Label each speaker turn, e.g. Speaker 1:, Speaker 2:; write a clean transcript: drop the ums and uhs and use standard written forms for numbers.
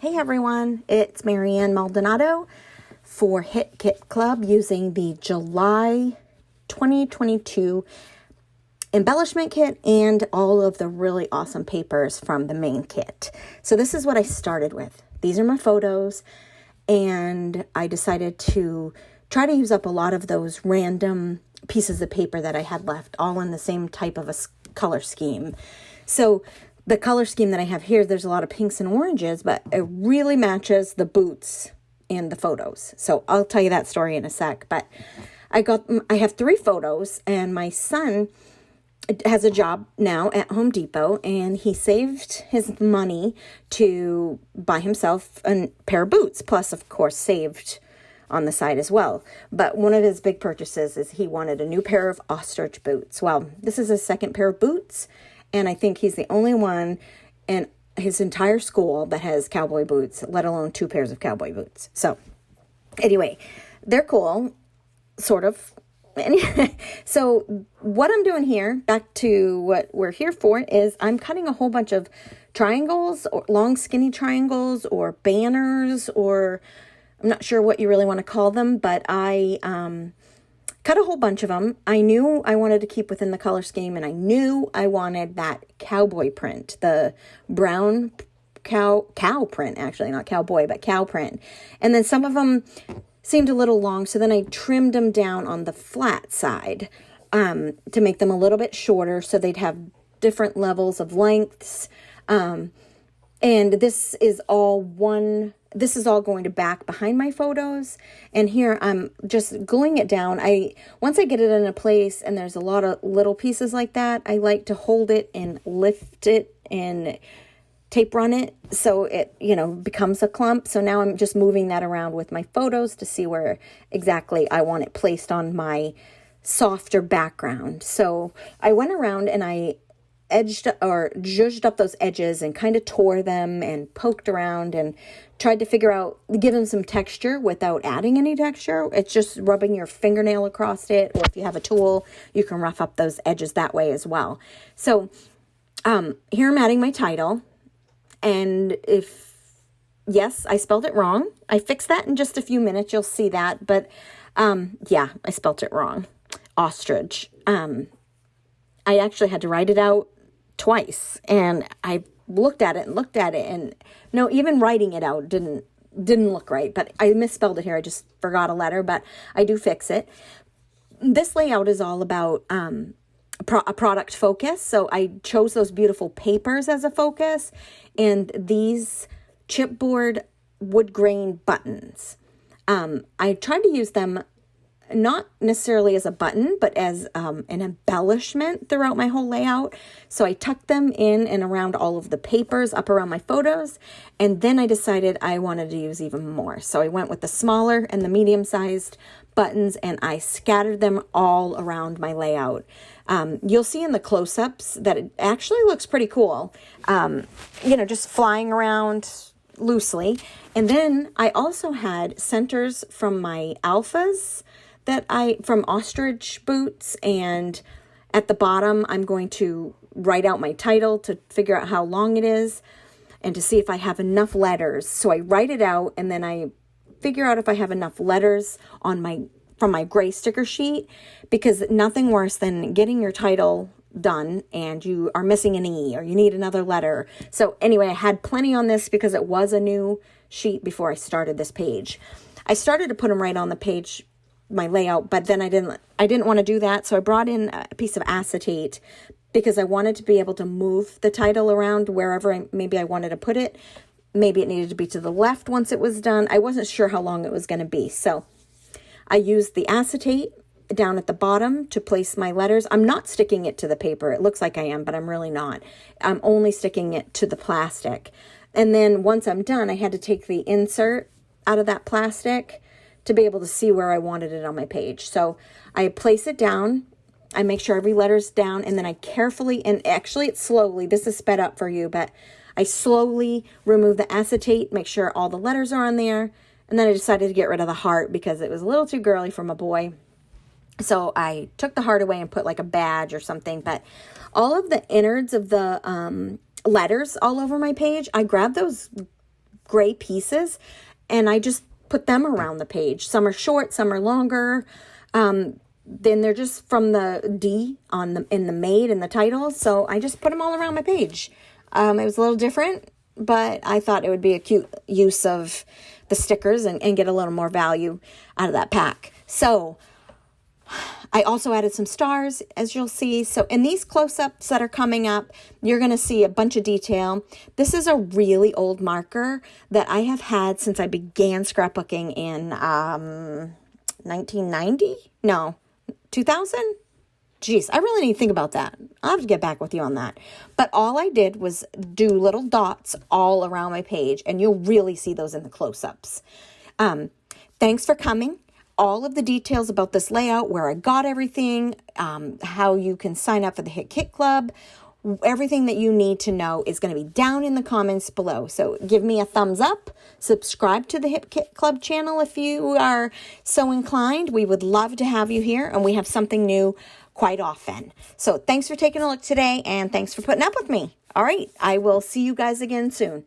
Speaker 1: Hey everyone, it's Marianne Maldonado for Hit Kit Club using the July 2022 Embellishment Kit and all of the really awesome papers from the main kit. So this is what I started with. These are my photos, and I decided to try to use up a lot of those random pieces of paper that I had left, all in the same type of a color scheme. So the color scheme that I have here, there's a lot of pinks and oranges, but it really matches the boots and the photos. So I'll tell you that story in a sec. But I have 3 photos, and my son has a job now at Home Depot, and he saved his money to buy himself a pair of boots, plus of course saved on the side as well. But one of his big purchases is he wanted a new pair of ostrich boots. Well, this is his second pair of boots, and I think he's the only one in his entire school that has cowboy boots, let alone 2 pairs of cowboy boots. So anyway, they're cool, sort of. So what I'm doing here, back to what we're here for, is I'm cutting a whole bunch of triangles, or long skinny triangles, or banners, or I'm not sure what you really want to call them, but I cut a whole bunch of them. I knew I wanted to keep within the color scheme, and I knew I wanted that cowboy print, the brown cow print, actually, not cowboy, but cow print. And then some of them seemed a little long, so then I trimmed them down on the flat side to make them a little bit shorter, so they'd have different levels of lengths. And this is all going to back behind my photos. And here I'm just gluing it down. Once I get it in a place and there's a lot of little pieces like that, I like to hold it and lift it and tape run it so it, becomes a clump. So now I'm just moving that around with my photos to see where exactly I want it placed on my softer background. So I went around and I zhuzhed up those edges and kind of tore them and poked around and tried to figure out, give them some texture without adding any texture. It's just rubbing your fingernail across it, or if you have a tool, you can rough up those edges that way as well. So here I'm adding my title, and yes, I spelled it wrong. I fixed that in just a few minutes. You'll see that, but yeah, I spelled it wrong. Ostrich. I actually had to write it out twice, and I looked at it and no, even writing it out didn't look right, but I misspelled it here. I just forgot a letter, but I do fix it. This layout is all about a product focus. So I chose those beautiful papers as a focus, and these chipboard wood grain buttons. I tried to use them not necessarily as a button, but as an embellishment throughout my whole layout. So I tucked them in and around all of the papers up around my photos. And then I decided I wanted to use even more. So I went with the smaller and the medium-sized buttons, and I scattered them all around my layout. You'll see in the close-ups that it actually looks pretty cool. Just flying around loosely. And then I also had centers from my alphas from ostrich boots, and at the bottom I'm going to write out my title to figure out how long it is and to see if I have enough letters. So I write it out, and then I figure out if I have enough letters from my gray sticker sheet, because nothing worse than getting your title done and you are missing an E or you need another letter. So anyway, I had plenty on this because it was a new sheet before I started this page. I started to put them right on the page, my layout, but then I didn't want to do that. So I brought in a piece of acetate because I wanted to be able to move the title around wherever maybe I wanted to put it. Maybe it needed to be to the left once it was done. I wasn't sure how long it was going to be. So I used the acetate down at the bottom to place my letters. I'm not sticking it to the paper. It looks like I am, but I'm really not. I'm only sticking it to the plastic. And then once I'm done, I had to take the insert out of that plastic to be able to see where I wanted it on my page. So I place it down, I make sure every letter's down, and then I carefully, and actually it's slowly, this is sped up for you, but I slowly remove the acetate, make sure all the letters are on there, and then I decided to get rid of the heart because it was a little too girly for my boy. So I took the heart away and put like a badge or something, but all of the innards of the letters all over my page, I grabbed those gray pieces, and I just put them around the page. Some are short, some are longer. Then they're just from the D in the made and the title. So I just put them all around my page. It was a little different, but I thought it would be a cute use of the stickers and get a little more value out of that pack. So I also added some stars, as you'll see. So in these close-ups that are coming up, you're going to see a bunch of detail. This is a really old marker that I have had since I began scrapbooking in 1990? No, 2000? Geez, I really need to think about that. I'll have to get back with you on that. But all I did was do little dots all around my page, and you'll really see those in the close-ups. Thanks for coming. All of the details about this layout, where I got everything, how you can sign up for the Hit Kit Club, everything that you need to know is going to be down in the comments below. So give me a thumbs up, subscribe to the Hit Kit Club channel if you are so inclined. We would love to have you here, and we have something new quite often. So thanks for taking a look today, and thanks for putting up with me. All right, I will see you guys again soon.